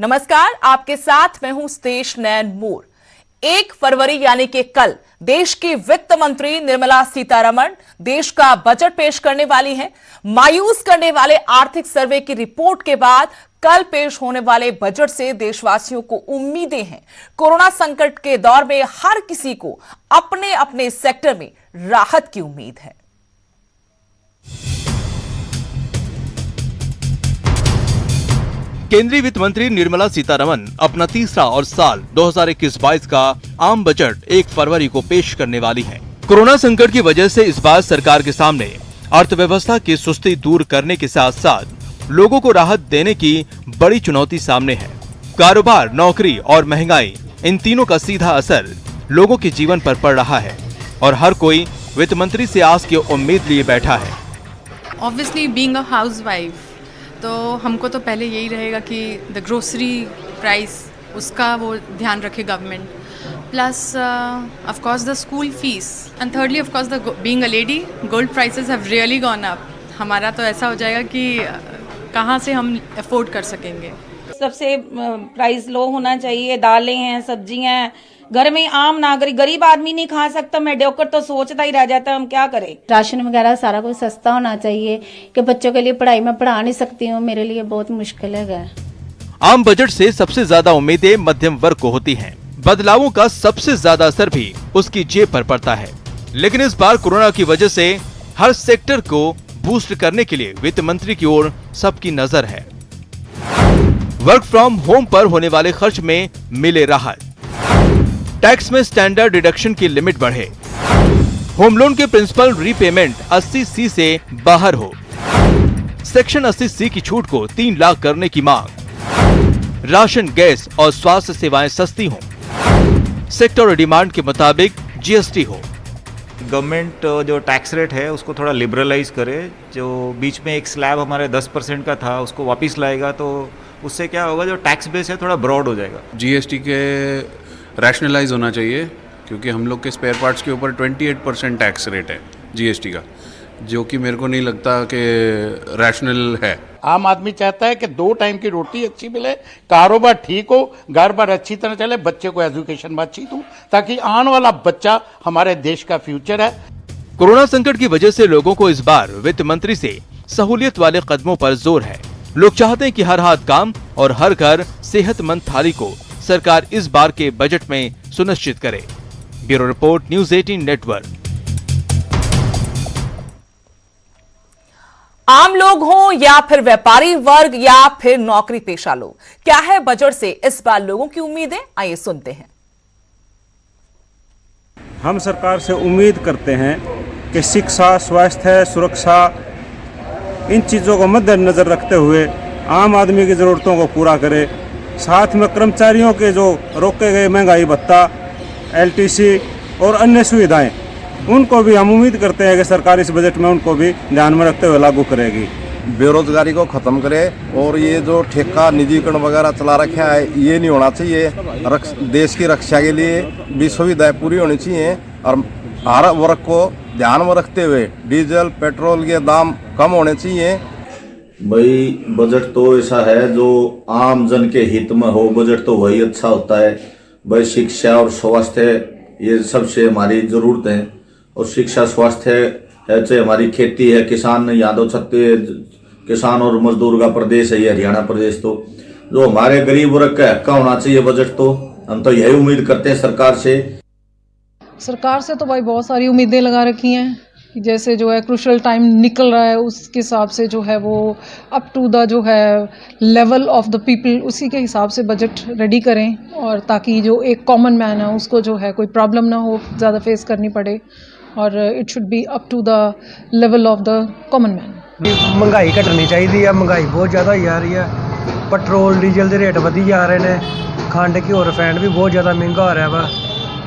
नमस्कार, आपके साथ मैं हूं स्तेश नैन मोर। 1 फरवरी यानी कि कल देश की वित्त मंत्री निर्मला सीतारमण देश का बजट पेश करने वाली हैं। मायूस करने वाले आर्थिक सर्वे की रिपोर्ट के बाद कल पेश होने वाले बजट से देशवासियों को उम्मीदें हैं। कोरोना संकट के दौर में हर किसी को अपने अपने सेक्टर में राहत की उम्मीद है। केंद्रीय वित्त मंत्री निर्मला सीतारमण अपना तीसरा और साल 2021-22 का आम बजट 1 फरवरी को पेश करने वाली हैं। कोरोना संकट की वजह से इस बार सरकार के सामने अर्थव्यवस्था की सुस्ती दूर करने के साथ साथ लोगों को राहत देने की बड़ी चुनौती सामने है। कारोबार, नौकरी और महंगाई, इन तीनों का सीधा असर लोगों के जीवन पर पड़ रहा है और हर कोई वित्त मंत्री से आस की उम्मीद लिए बैठा है। ऑब्वियसली बीइंग अ हाउसवाइफ तो हमको तो पहले यही रहेगा कि द ग्रोसरी प्राइस उसका वो ध्यान रखे government, plus of course the school fees and thirdly of course the being a lady gold prices have really gone up. हमारा तो ऐसा हो जाएगा कि कहाँ से हम अफोर्ड कर सकेंगे। सबसे प्राइस लो होना चाहिए। दालें हैं, सब्जियां हैं, घर में आम नागरिक गरीब आदमी नहीं खा सकता। मेडियोकर तो सोचता ही रह जाता है हम क्या करें। राशन वगैरह सारा कुछ सस्ता होना चाहिए कि बच्चों के लिए पढ़ाई मैं पढ़ा नहीं सकती हूँ, मेरे लिए बहुत मुश्किल है। आम बजट से सबसे ज्यादा उम्मीदें मध्यम वर्ग को होती हैं। बदलावों का सबसे ज्यादा असर भी उसकी जेब पर पड़ता है। लेकिन इस बार कोरोना की वजह से हर सेक्टर को बूस्ट करने के लिए वित्त मंत्री की ओर सबकी नजर है। वर्क फ्रॉम होम पर होने वाले खर्च में मिले राहत, टैक्स में स्टैंडर्ड डिडक्शन की लिमिट बढ़े, होम लोन के प्रिंसिपल रीपेमेंट 80C से बाहर हो, सेक्शन 80C की छूट को 3 लाख करने की मांग, राशन, गैस और स्वास्थ्य सेवाएं सस्ती हों, सेक्टर और डिमांड के मुताबिक GST हो। गवर्नमेंट जो टैक्स रेट है उसको थोड़ा लिबरलाइज करे। जो बीच में एक स्लैब हमारे 10% का था उसको वापस लाएगा तो उससे क्या होगा, जो टैक्स बेस है थोड़ा ब्रॉड हो जाएगा। GST के रैशनलाइज होना चाहिए क्योंकि हम लोग के स्पेयर पार्ट्स के ऊपर 28% टैक्स रेट है GST का, जो कि मेरे को नहीं लगता कि रैशनल है। आम आदमी चाहता है कि 2 टाइम की रोटी अच्छी मिले, कारोबार ठीक हो, घर बार अच्छी तरह चले, बच्चे को एजुकेशन में अच्छी दूं ताकि आने वाला बच्चा हमारे देश का फ्यूचर है। कोरोना संकट की वजह से लोगों को इस बार वित्त मंत्री से सहूलियत वाले कदमों पर जोर है। लोग चाहते हैं कि हर हाथ काम और हर घर सेहतमंद थाली को सरकार इस बार के बजट में सुनिश्चित करे। Bureau report, news 18 network. आम लोग हों या फिर व्यापारी वर्ग या फिर नौकरी पेशा लोग, क्या है बजट से इस बार लोगों की उम्मीदें? आइए सुनते हैं। हम सरकार से उम्मीद करते हैं कि शिक्षा, स्वास्थ्य, सुरक्षा, इन चीज़ों को मद्देनजर रखते हुए आम आदमी की ज़रूरतों को पूरा करे। साथ में कर्मचारियों के जो रोके गए महंगाई भत्ता, LTC और अन्य सुविधाएं, उनको भी हम उम्मीद करते हैं कि सरकार इस बजट में उनको भी ध्यान में रखते हुए लागू करेगी। बेरोजगारी को ख़त्म करे और ये जो ठेका निजीकरण वगैरह चला रखा है ये नहीं होना चाहिए। देश की रक्षा के लिए भी सुविधाएं पूरी होनी चाहिए और हर वर्ग को ध्यान में रखते हुए डीजल, पेट्रोल के दाम कम होने चाहिए। भाई बजट तो ऐसा है जो आम जन के हित में हो, बजट तो वही अच्छा होता है। भाई शिक्षा और स्वास्थ्य ये सबसे हमारी जरूरत है और शिक्षा, स्वास्थ्य है, चाहे हमारी खेती है, किसान यादव छत्तीस किसान और मजदूर का प्रदेश है ये हरियाणा प्रदेश, तो जो हमारे गरीब वर्ग का हक का होना चाहिए बजट, तो हम तो यही उम्मीद करते हैं सरकार से। सरकार से तो भाई बहुत सारी उम्मीदें लगा रखी हैं कि जैसे जो है क्रूशल टाइम निकल रहा है उसके हिसाब से जो है वो अप टू द जो है लेवल ऑफ द पीपल उसी के हिसाब से बजट रेडी करें और ताकि जो एक कॉमन मैन है उसको जो है कोई प्रॉब्लम ना हो, ज़्यादा फेस करनी पड़े और it should be up to the level of the common man. महंगाई घटनी चाहिए, महंगाई बहुत ज़्यादा हो जा रही है। पेट्रोल डीजल के रेट बढ़ी जा रहे हैं, खंड घ्यो रिफाइंड भी बहुत ज़्यादा महंगा हो रहा वा।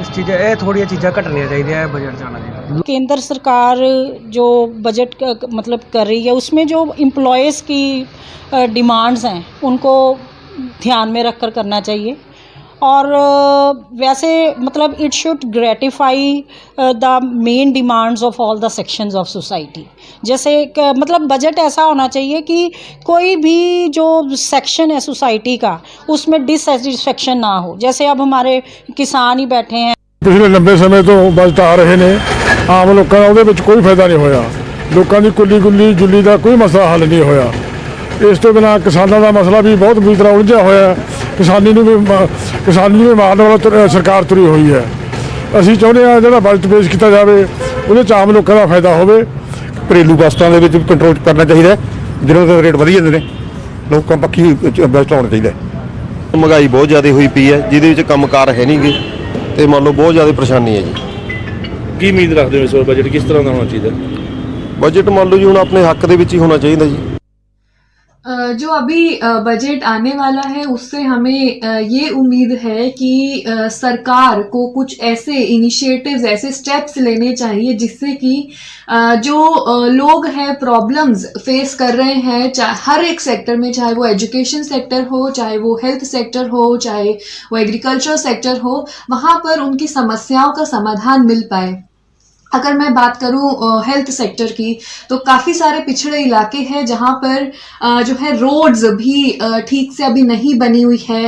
इस चीज़ ये थोड़ी चीज़ां घटनियां चाहिए, बजट जाना चाहिए। केंद्र सरकार जो बजट मतलब कर रही है उसमें जो एम्प्लॉयज़ की डिमांड्स हैं उनको ध्यान में रखकर करना चाहिए और वैसे मतलब it should gratify the main demands of all the sections of society. जैसे मतलब बजट ऐसा होना चाहिए कि कोई भी जो सेक्शन है सोसाइटी का उसमें डिससैटिस्फैक्शन ना हो। जैसे अब हमारे किसान ही बैठे हैं, पिछले लंबे समय तो बजट आ रहे ने, आम लोगों का ਉਹਦੇ ਵਿੱਚ ਕੋਈ ਫਾਇਦਾ ਨਹੀਂ ਹੋਇਆ। ਲੋਕਾਂ ਦੀ ਕੁੱਲੀ ਜੁੱਲੀ ਦਾ ਕੋਈ ਮਸਲਾ ਹੱਲ ਨਹੀਂ ਹੋਇਆ। ਇਸ ਤੋਂ ਬਿਨਾਂ ਕਿਸਾਨਾਂ ਦਾ ਮਸਲਾ ਵੀ ਬਹੁਤ ਬੁਰੀ ਤਰ੍ਹਾਂ ਉਲਝਿਆ ਹੋਇਆ। ਕਿਸਾਨੀ ਨੂੰ ਵੀ ਮਾਰਨ ਵਾਲਾ ਸਰਕਾਰ ਤੁਰੀ ਹੋਈ ਹੈ। ਅਸੀਂ ਚਾਹੁੰਦੇ ਹਾਂ ਜਿਹੜਾ ਬਜਟ ਪੇਸ਼ ਕੀਤਾ ਜਾਵੇ ਉਹਦੇ 'ਚ ਆਮ ਲੋਕਾਂ ਦਾ ਫਾਇਦਾ ਹੋਵੇ। ਘਰੇਲੂ ਵਸਤਾਂ ਦੇ ਵਿੱਚ ਕੰਟਰੋਲ ਕਰਨਾ ਚਾਹੀਦਾ, ਜਿਹਨਾਂ ਦਾ ਰੇਟ ਵਧੀ ਜਾਂਦੇ ਨੇ, ਲੋਕਾਂ ਪੱਖੀ ਬਜਟ ਆਉਣਾ ਚਾਹੀਦਾ। ਮਹਿੰਗਾਈ ਬਹੁਤ ਜ਼ਿਆਦਾ ਹੋਈ ਪਈ ਹੈ, ਜਿਹਦੇ ਵਿੱਚ ਕੰਮਕਾਰ ਹੈ ਨਹੀਂਗੇ ਤੇ ਮੰਨ ਲਓ ਬਹੁਤ ਜ਼ਿਆਦਾ ਪਰੇਸ਼ਾਨੀ ਹੈ ਜੀ। ਕੀ ਉਮੀਦ ਰੱਖਦੇ ਹੋ ਇਸ ਵਾਰ ਬਜਟ ਕਿਸ ਤਰ੍ਹਾਂ ਦਾ ਹੋਣਾ ਚਾਹੀਦਾ? ਬਜਟ ਮੰਨ ਲਓ ਜੀ ਹੁਣ ਆਪਣੇ ਹੱਕ ਦੇ ਵਿੱਚ ਹੀ ਹੋਣਾ ਚਾਹੀਦਾ ਜੀ। जो अभी बजट आने वाला है उससे हमें ये उम्मीद है कि सरकार को कुछ ऐसे इनिशिएटिव्स, ऐसे स्टेप्स लेने चाहिए जिससे कि जो लोग हैं प्रॉब्लम्स फेस कर रहे हैं, चाहे हर एक सेक्टर में, चाहे वो एजुकेशन सेक्टर हो, चाहे वो हेल्थ सेक्टर हो, चाहे वो एग्रीकल्चर सेक्टर हो, वहाँ पर उनकी समस्याओं का समाधान मिल पाए। अगर मैं बात करूं हेल्थ सेक्टर की, तो काफ़ी सारे पिछड़े इलाके हैं जहां पर जो है रोड्स भी ठीक से अभी नहीं बनी हुई है,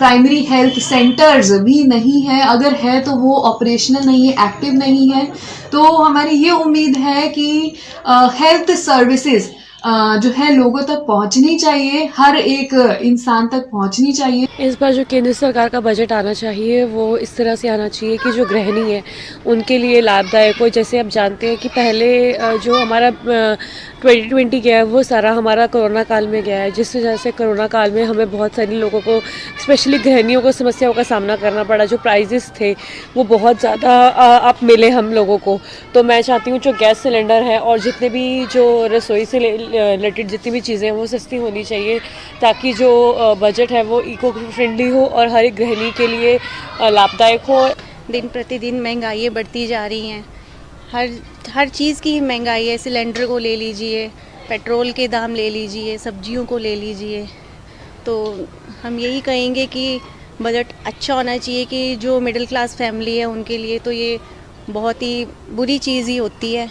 प्राइमरी हेल्थ सेंटर्स भी नहीं है, अगर है तो वो ऑपरेशनल नहीं है, एक्टिव नहीं है। तो हमारी ये उम्मीद है कि हेल्थ सर्विसेज जो है लोगों तक पहुंचनी चाहिए, हर एक इंसान तक पहुंचनी चाहिए। इस बार जो केंद्र सरकार का बजट आना चाहिए वो इस तरह से आना चाहिए कि जो गृहिणी है उनके लिए लाभदायक हो। जैसे आप जानते हैं कि पहले जो हमारा 2020 गया है वो सारा हमारा कोरोना काल में गया है, जिस वजह से कोरोना काल में हमें बहुत सारे लोगों को, स्पेशली गृहिणियों को, समस्याओं का सामना करना पड़ा। जो प्राइजेस थे वो बहुत ज़्यादा अब मिले हम लोगों को। तो मैं चाहती हूँ जो गैस सिलेंडर है और जितने भी जो रसोई से रिलेटेड जितनी भी चीज़ें हैं वो सस्ती होनी चाहिए, ताकि जो बजट है वो इको फ्रेंडली हो और हर एक गृहिणी के लिए लाभदायक हो। दिन प्रतिदिन महंगाइयाँ बढ़ती जा रही हैं, हर चीज़ की महंगाई है। सिलेंडर को ले लीजिए, पेट्रोल के दाम ले लीजिए, सब्जियों को ले लीजिए। तो हम यही कहेंगे कि बजट अच्छा होना चाहिए कि जो मिडिल क्लास फैमिली है उनके लिए तो ये बहुत ही बुरी चीज़ ही होती है।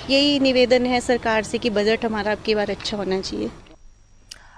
यही निवेदन है सरकार से कि बजट हमारा अब की बार अच्छा होना चाहिए।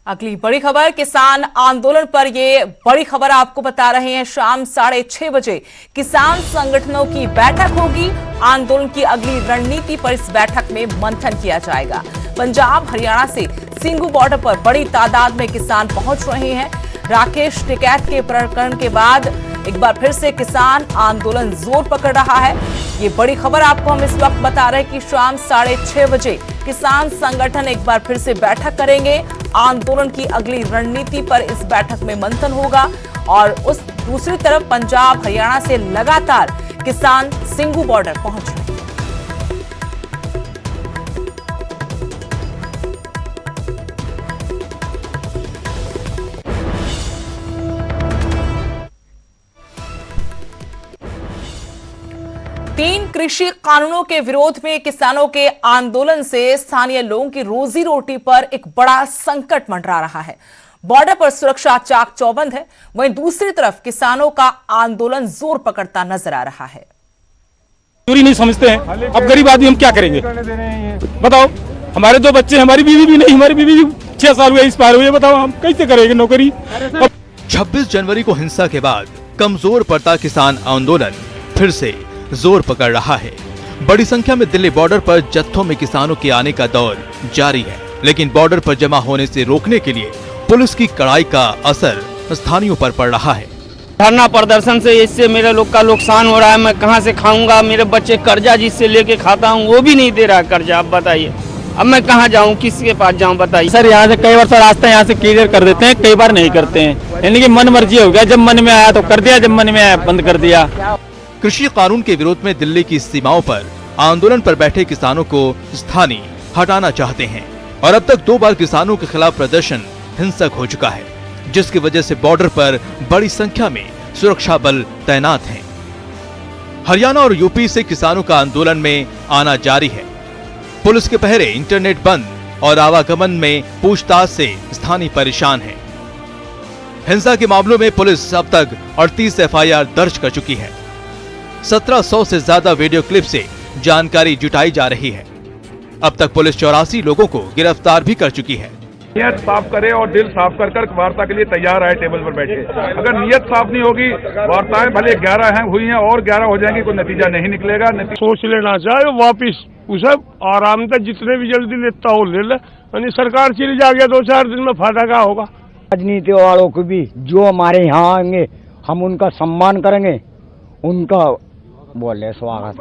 अगली बड़ी खबर, किसान आंदोलन पर ये बड़ी खबर आपको बता रहे हैं। शाम 6:30 बजे किसान संगठनों की बैठक होगी। आंदोलन की अगली रणनीति पर इस बैठक में मंथन किया जाएगा। पंजाब हरियाणा से सिंघू बॉर्डर पर बड़ी तादाद में किसान पहुंच रहे हैं। राकेश टिकैत के प्रकरण के बाद एक बार फिर से किसान आंदोलन जोर पकड़ रहा है। ये बड़ी खबर आपको हम इस वक्त बता रहे हैं कि शाम 6:30 बजे किसान संगठन एक बार फिर से बैठक करेंगे। आंदोलन की अगली रणनीति पर इस बैठक में मंथन होगा। और उस दूसरी तरफ पंजाब हरियाणा से लगातार किसान सिंघू बॉर्डर पहुंच रहे हैं। तीन कृषि कानूनों के विरोध में किसानों के आंदोलन से स्थानीय लोगों की रोजी रोटी पर एक बड़ा संकट मंडरा रहा है। बॉर्डर पर सुरक्षा चाक चौबंद है, वहीं दूसरी तरफ किसानों का आंदोलन जोर पकड़ता नजर आ रहा है। चोरी नहीं समझते हैं, अब गरीब आदमी हम क्या करेंगे बताओ। हमारे दो बच्चे, हमारी बीवी भी नहीं, हमारी बीवी 6 साल हुए, एक्सपायर हुए, बताओ हम कैसे करेंगे नौकरी। 26 जनवरी को हिंसा के बाद कमजोर पड़ता किसान आंदोलन फिर से जोर पकड़ रहा है। बड़ी संख्या में दिल्ली बॉर्डर पर जत्थों में किसानों के आने का दौर जारी है, लेकिन बॉर्डर पर जमा होने से रोकने के लिए पुलिस की कड़ाई का असर स्थानीयों पर पड़ रहा है। धरना प्रदर्शन से इससे मेरे लोग का नुकसान हो रहा है, मैं कहां से खाऊंगा। मेरे बच्चे कर्जा जिससे लेके खाता हूं वो भी नहीं दे रहा कर्जा। अब बताइए अब मैं कहां जाऊं, किसके पास जाऊं बताइए। सर यहाँ से कई बार सर रास्ता यहाँ से क्लियर कर देते हैं, कई बार नहीं करते हैं, यानी कि मन मर्जी हो गया। जब मन में आया तो कर दिया, जब मन में आया बंद कर दिया। कृषि कानून के विरोध में दिल्ली की सीमाओं पर आंदोलन पर बैठे किसानों को स्थानीय हटाना चाहते हैं और अब तक 2 बार किसानों के खिलाफ प्रदर्शन हिंसक हो चुका है, जिसकी वजह से बॉर्डर पर बड़ी संख्या में सुरक्षा बल तैनात हैं। हरियाणा और यूपी से किसानों का आंदोलन में आना जारी है। पुलिस के पहरे, इंटरनेट बंद और आवागमन में पूछताछ से स्थानीय परेशान हैं। हिंसा के मामलों में पुलिस अब तक 38 FIR दर्ज कर चुकी है। 1700 से ज्यादा वीडियो क्लिप से जानकारी जुटाई जा रही है। अब तक पुलिस 84 लोगों को गिरफ्तार भी कर चुकी है। नियत साफ करे और दिल साफ कर कर वार्ता के लिए तैयार है टेबल पर बैठे। अगर नियत साफ नहीं होगी, वार्ताएं भले 11 हुई हैं और 11 हो जाएंगी, कोई नतीजा नहीं निकलेगा। सोच लेना चाहिए वापिस उसे आराम से जितने भी जल्दी लेता हो ले ले, यानी सरकार चली जा गया 2-4 दिन में फायदा क्या होगा। राजनीति वालों को भी जो हमारे यहाँ आएंगे हम उनका सम्मान करेंगे, उनका बोले स्वागत।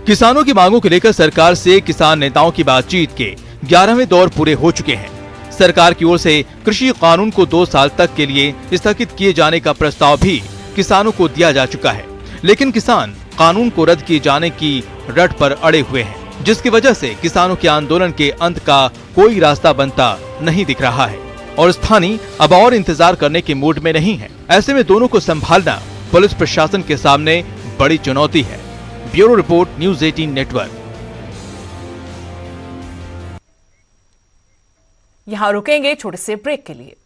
किसानों की मांगों को लेकर सरकार से किसान नेताओं की बातचीत के 11वें दौर पूरे हो चुके हैं। सरकार की ओर से कृषि कानून को 2 साल तक के लिए स्थगित किए जाने का प्रस्ताव भी किसानों को दिया जा चुका है, लेकिन किसान कानून को रद्द किए जाने की रट पर अड़े हुए हैं, जिसकी वजह से किसानों के आंदोलन के अंत का कोई रास्ता बनता नहीं दिख रहा है और स्थानीय अब और इंतजार करने के मूड में नहीं है। ऐसे में दोनों को संभालना पुलिस प्रशासन के सामने बड़ी चुनौती है। Bureau report, news 18 network. यहां रुकेंगे छोटे से ब्रेक के लिए।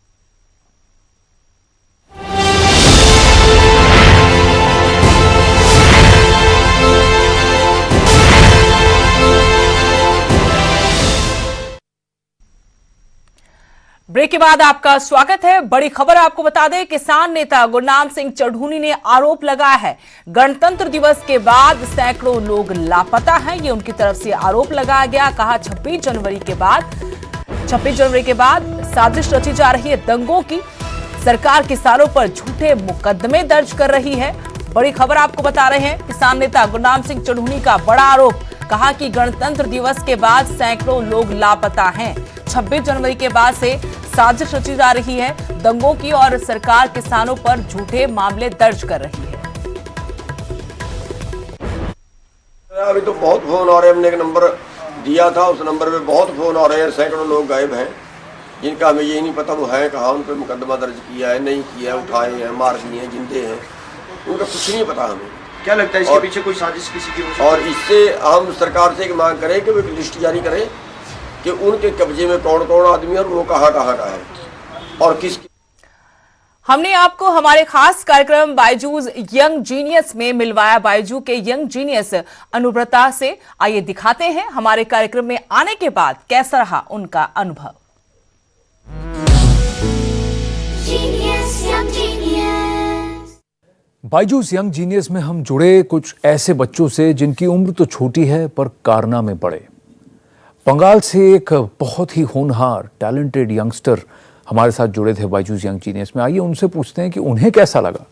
ब्रेक के बाद आपका स्वागत है। बड़ी खबर आपको बता दें, किसान नेता गुरनाम सिंह चढ़ूनी ने आरोप लगाया है गणतंत्र दिवस के बाद सैकड़ों लोग लापता हैं। ये उनकी तरफ से आरोप लगाया गया। कहा 26 जनवरी के बाद साजिश रची जा रही है दंगों की। सरकार किसानों पर झूठे मुकदमे दर्ज कर रही है। बड़ी खबर आपको बता रहे हैं, किसान नेता गुरनाम सिंह चढ़ूनी का बड़ा आरोप। कहा कि गणतंत्र दिवस के बाद सैकड़ों लोग लापता हैं। 26 जनवरी के बाद से साजिश रची जा रही है दंगों की और सरकार किसानों पर झूठे मामले दर्ज कर रही है। अभी तो बहुत फोन आ रहे हैं। हमने एक नंबर दिया था, उस नंबर पे बहुत फोन आ रहे हैं। सैकड़ों लोग गायब हैं जिनका हमें ये नहीं पता वो है कहाँ, उन पर मुकदमा दर्ज किया है नहीं किया, उठाए हैं, मार दिए हैं, जिंदे हैं, उनका कुछ नहीं पता हमें। क्या लगता है इसके पीछे कोई साजिश किसी की हो? और इससे हम सरकार से एक मांग करें कि वो एक लिस्ट जारी करें कि उनके कब्जे में कौन कौन आदमी है और वो कहाँ का है और किस। हमने आपको हमारे खास कार्यक्रम बायजूस यंग जीनियस में मिलवाया बायजू के यंग जीनियस अनुव्रता से। आइए दिखाते हैं हमारे कार्यक्रम में आने के बाद कैसा रहा उनका अनुभव। बायजूस यंग जीनियस में हम जुड़े कुछ ऐसे बच्चों से जिनकी उम्र तो छोटी है पर कारनामे बड़े। बंगाल से एक बहुत ही होनहार टैलेंटेड यंगस्टर हमारे साथ जुड़े थे बायजूस यंग जीनियस में। आइए उनसे पूछते हैं कि उन्हें कैसा लगा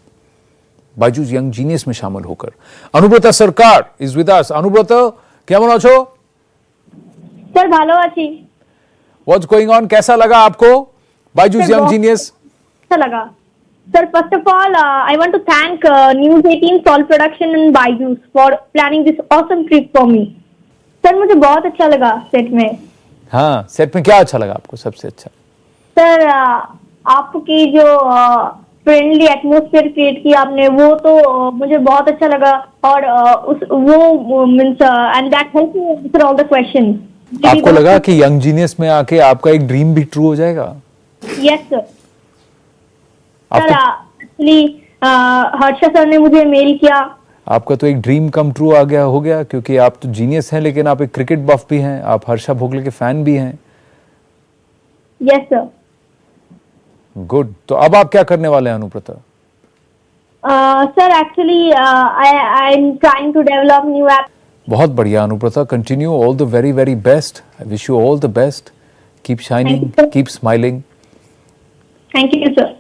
बायजूस यंग जीनियस में शामिल होकर। अनुव्रता सरकार इज विद अस। अनुव्रता, কেমন আছো? सर ভালো আছি। What's going on? कैसा लगा आपको बायजूस यंग जीनियस? अच्छा लगा। Sir, first of all, I want to thank News 18 Sol Production and Byju's for planning this awesome trip for me. Sir मुझे बहुत अच्छा लगा सेट में। हाँ, सेट में क्या अच्छा लगा आपको सबसे अच्छा? सर आपकी जो फ्रेंडली एटमॉस्फेयर क्रिएट किया आपने, वो तो मुझे बहुत अच्छा लगा और वो means and that help me answer all the questions. आपको लगा कि यंग जीनियस में आके आपका एक ड्रीम भी ट्रू हो जाएगा? Yes sir. Sir actually Harsha sir ने मुझे मेल किया। आपका तो एक ड्रीम कम ट्रू आ गया हो गया, क्योंकि आप तो जीनियस हैं लेकिन आप एक क्रिकेट बफ भी हैं, आप हर्षा भोगले के फैन भी हैं। Yes sir. गुड। तो अब आप क्या करने वाले हैं Anuvrata? Sir actually I am trying to develop new app. बहुत बढ़िया Anuvrata, continue, all the very very best. I wish you all the best. Keep shining, keep smiling. Thank you sir.